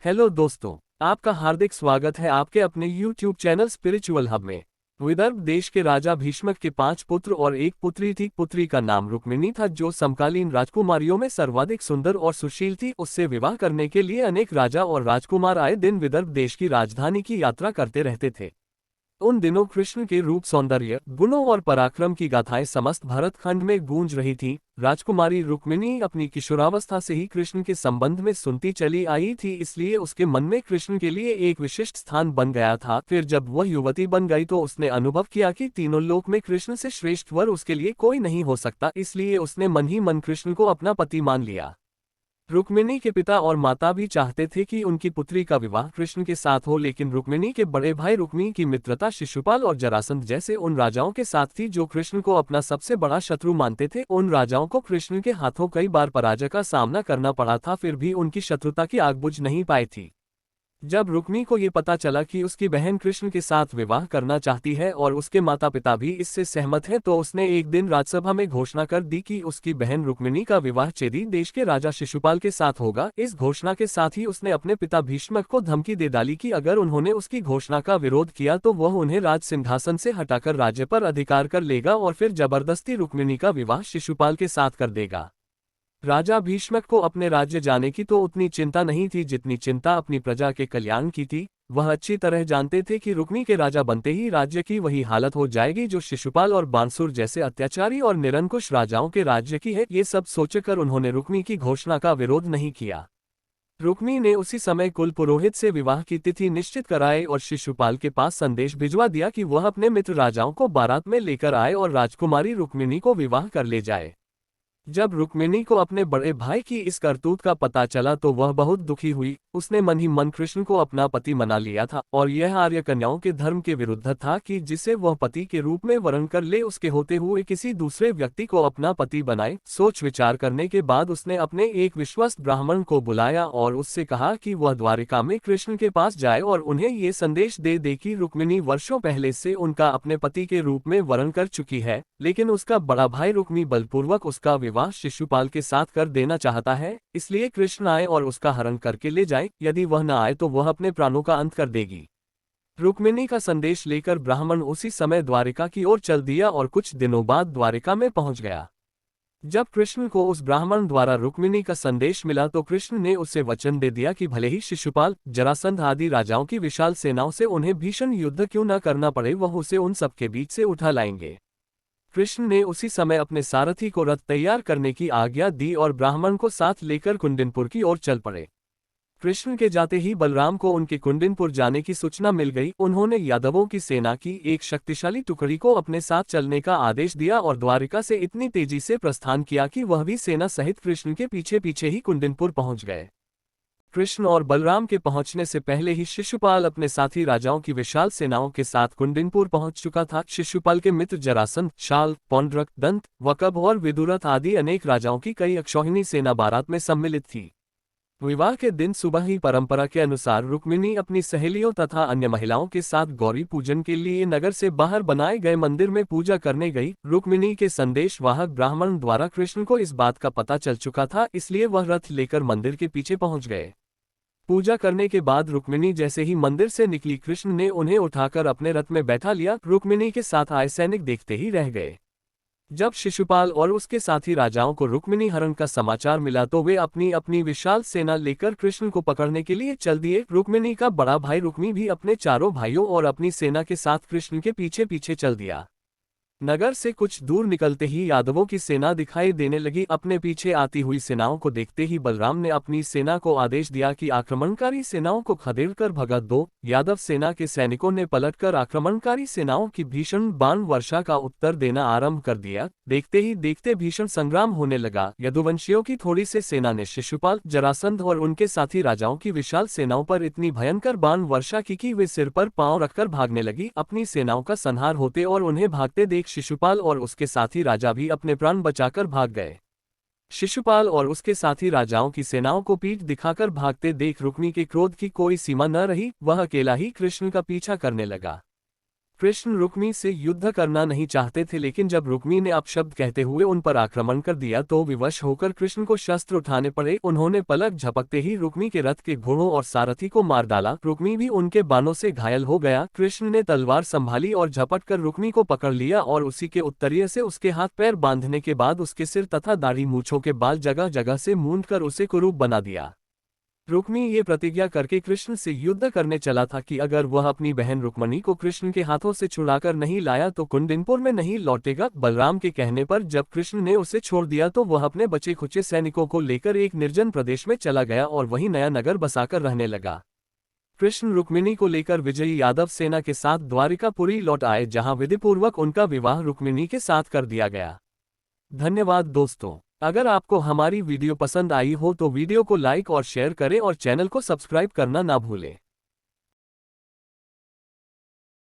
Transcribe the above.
Hello दोस्तों, आपका हार्दिक स्वागत है आपके अपने YouTube चैनल स्पिरिचुअल हब में। विदर्भ देश के राजा भीष्मक के 5 पुत्र और एक पुत्री थी। पुत्री का नाम रुक्मिणी था, जो समकालीन राजकुमारियों में सर्वाधिक सुंदर और सुशील थी। उससे विवाह करने के लिए अनेक राजा और राजकुमार आए दिन विदर्भ देश की राजधानी की यात्रा करते रहते थे। उन दिनों कृष्ण के रूप, सौंदर्य, गुणों और पराक्रम की गाथाएं समस्त भरतखंड में गूंज रही थी। राजकुमारी रुक्मिणी अपनी किशोरावस्था से ही कृष्ण के संबंध में सुनती चली आई थी, इसलिए उसके मन में कृष्ण के लिए एक विशिष्ट स्थान बन गया था। फिर जब वह युवती बन गई तो उसने अनुभव किया कि तीनों लोक में कृष्ण से श्रेष्ठ वर उसके लिए कोई नहीं हो सकता, इसलिए उसने मन ही मन कृष्ण को अपना पति मान लिया। रुक्मिणी के पिता और माता भी चाहते थे कि उनकी पुत्री का विवाह कृष्ण के साथ हो, लेकिन रुक्मिणी के बड़े भाई रुक्मी की मित्रता शिशुपाल और जरासंध जैसे उन राजाओं के साथ थी जो कृष्ण को अपना सबसे बड़ा शत्रु मानते थे। उन राजाओं को कृष्ण के हाथों कई बार पराजय का सामना करना पड़ा था, फिर भी उनकी शत्रुता की आग बुझ नहीं पाई थी। जब रुक्मी को ये पता चला कि उसकी बहन कृष्ण के साथ विवाह करना चाहती है और उसके माता पिता भी इससे सहमत हैं, तो उसने एक दिन राज्यसभा में घोषणा कर दी कि उसकी बहन रुक्मिणी का विवाह चेदी देश के राजा शिशुपाल के साथ होगा। इस घोषणा के साथ ही उसने अपने पिता भीष्मक को धमकी दे डाली कि अगर उन्होंने उसकी घोषणा का विरोध किया तो वह उन्हें राज सिंहासन से हटाकर राज्य पर अधिकार कर लेगा और फिर जबरदस्ती रुक्मिणी का विवाह शिशुपाल के साथ कर देगा। राजा भीष्मक को अपने राज्य जाने की तो उतनी चिंता नहीं थी जितनी चिंता अपनी प्रजा के कल्याण की थी। वह अच्छी तरह जानते थे कि रुक्मी के राजा बनते ही राज्य की वही हालत हो जाएगी जो शिशुपाल और बांसुर जैसे अत्याचारी और निरंकुश राजाओं के राज्य की है। ये सब सोचकर उन्होंने रुक्मी की घोषणा का विरोध नहीं किया। रुक्मी ने उसी समय कुल पुरोहित से विवाह की तिथि निश्चित कराई और शिशुपाल के पास संदेश भिजवा दिया कि वह अपने मित्र राजाओं को बारात में लेकर आए और राजकुमारी रुक्मिणी को विवाह कर ले जाए। जब रुक्मिणी को अपने बड़े भाई की इस करतूत का पता चला तो वह बहुत दुखी हुई। उसने मन ही मन कृष्ण को अपना पति मना लिया था और यह आर्य कन्याओं के धर्म के विरुद्ध था कि जिसे वह पति के रूप में वरण कर ले, उसके होते हुए किसी दूसरे व्यक्ति को अपना पति बनाए। सोच विचार करने के बाद उसने अपने एक विश्वस्त ब्राह्मण को बुलाया और उससे कहा कि वह द्वारिका में कृष्ण के पास जाए और उन्हें ये संदेश दे दे कि रुक्मिणी वर्षों पहले से उनका अपने पति के रूप में वरण कर चुकी है, लेकिन उसका बड़ा भाई रुक्मी बलपूर्वक उसका विवाह शिशुपाल के साथ कर देना चाहता है। इसलिए कृष्ण आए और उसका हरण करके ले जाए। यदि वह न आए तो वह अपने प्राणों का अंत कर देगी। रुक्मिणी का संदेश लेकर ब्राह्मण उसी समय द्वारिका की ओर चल दिया और कुछ दिनों बाद द्वारिका में पहुंच गया। जब कृष्ण को उस ब्राह्मण द्वारा रुक्मिणी का संदेश मिला तो कृष्ण ने उसे वचन दे दिया कि भले ही शिशुपाल, जरासंध आदि राजाओं की विशाल सेनाओं से उन्हें भीषण युद्ध क्यों न करना पड़े, वह उसे उन सबके बीच से उठा लाएंगे। कृष्ण ने उसी समय अपने सारथी को रथ तैयार करने की आज्ञा दी और ब्राह्मण को साथ लेकर कुंडिनपुर की ओर चल पड़े। कृष्ण के जाते ही बलराम को उनके कुंडिनपुर जाने की सूचना मिल गई। उन्होंने यादवों की सेना की एक शक्तिशाली टुकड़ी को अपने साथ चलने का आदेश दिया और द्वारिका से इतनी तेजी से प्रस्थान किया कि वह भी सेना सहित कृष्ण के पीछे पीछे ही कुंडिनपुर पहुंच गए। कृष्ण और बलराम के पहुंचने से पहले ही शिशुपाल अपने साथी राजाओं की विशाल सेनाओं के साथ कुंडिनपुर पहुंच चुका था। शिशुपाल के मित्र जरासंध, शाल, पौंड्रक, दंत, वकब और विदुरथ आदि अनेक राजाओं की कई अक्षौहिणी सेना बारात में सम्मिलित थी। विवाह के दिन सुबह ही परंपरा के अनुसार रुक्मिणी अपनी सहेलियों तथा अन्य महिलाओं के साथ गौरी पूजन के लिए नगर से बाहर बनाए गए मंदिर में पूजा करने गई। रुक्मिणी के संदेश वाहक ब्राह्मण द्वारा कृष्ण को इस बात का पता चल चुका था, इसलिए वह रथ लेकर मंदिर के पीछे पहुंच गए। पूजा करने के बाद रुक्मिणी जैसे ही मंदिर से निकली, कृष्ण ने उन्हें उठाकर अपने रथ में बैठा लिया। रुक्मिणी के साथ आए सैनिक देखते ही रह गए। जब शिशुपाल और उसके साथी राजाओं को रुक्मिणी हरण का समाचार मिला तो वे अपनी अपनी विशाल सेना लेकर कृष्ण को पकड़ने के लिए चल दिए। रुक्मिणी का बड़ा भाई रुक्मी भी अपने चारों भाइयों और अपनी सेना के साथ कृष्ण के पीछे पीछे चल दिया। नगर से कुछ दूर निकलते ही यादवों की सेना दिखाई देने लगी। अपने पीछे आती हुई सेनाओं को देखते ही बलराम ने अपनी सेना को आदेश दिया कि आक्रमणकारी सेनाओं को खदेड़कर भगा दो। यादव सेना के सैनिकों ने पलटकर आक्रमणकारी सेनाओं की भीषण बाण वर्षा का उत्तर देना आरंभ कर दिया। देखते ही देखते भीषण संग्राम होने लगा। यदुवंशियों की थोड़ी सी सेना ने शिशुपाल, जरासंध और उनके साथी राजाओं की विशाल सेनाओं पर इतनी भयंकर बाण वर्षा की कि वे सिर पर पांव रखकर भागने लगी। अपनी सेनाओं का संहार होते और उन्हें भागते देख शिशुपाल और उसके साथी राजा भी अपने प्राण बचाकर भाग गए। शिशुपाल और उसके साथी राजाओं की सेनाओं को पीठ दिखाकर भागते देख रुक्मी के क्रोध की कोई सीमा न रही। वह अकेला ही कृष्ण का पीछा करने लगा। कृष्ण रुक्मी से युद्ध करना नहीं चाहते थे, लेकिन जब रुक्मी ने अपशब्द कहते हुए उन पर आक्रमण कर दिया तो विवश होकर कृष्ण को शस्त्र उठाने पड़े। उन्होंने पलक झपकते ही रुक्मी के रथ के घोड़ों और सारथी को मार डाला। रुक्मी भी उनके बाणों से घायल हो गया। कृष्ण ने तलवार संभाली और झपट कर रुक्मी को पकड़ लिया और उसी के उत्तरीय से उसके हाथ पैर बांधने के बाद उसके सिर तथा दाढ़ी मूछों के बाल जगह जगह से मूंद कर उसे कुरूप बना दिया। रुक्मी ये प्रतिज्ञा करके कृष्ण से युद्ध करने चला था कि अगर वह अपनी बहन रुक्मणी को कृष्ण के हाथों से छुड़ाकर नहीं लाया तो कुंडिनपुर में नहीं लौटेगा। बलराम के कहने पर जब कृष्ण ने उसे छोड़ दिया तो वह अपने बचे खुचे सैनिकों को लेकर एक निर्जन प्रदेश में चला गया और वहीं नया नगर बसाकर रहने लगा। कृष्ण रुक्मिणी को लेकर विजयी यादव सेना के साथ द्वारिकापुरी लौट आए, जहां विधिपूर्वक उनका विवाह रुक्मिणी के साथ कर दिया गया। धन्यवाद दोस्तों। अगर आपको हमारी वीडियो पसंद आई हो तो वीडियो को लाइक और शेयर करें और चैनल को सब्सक्राइब करना ना भूलें।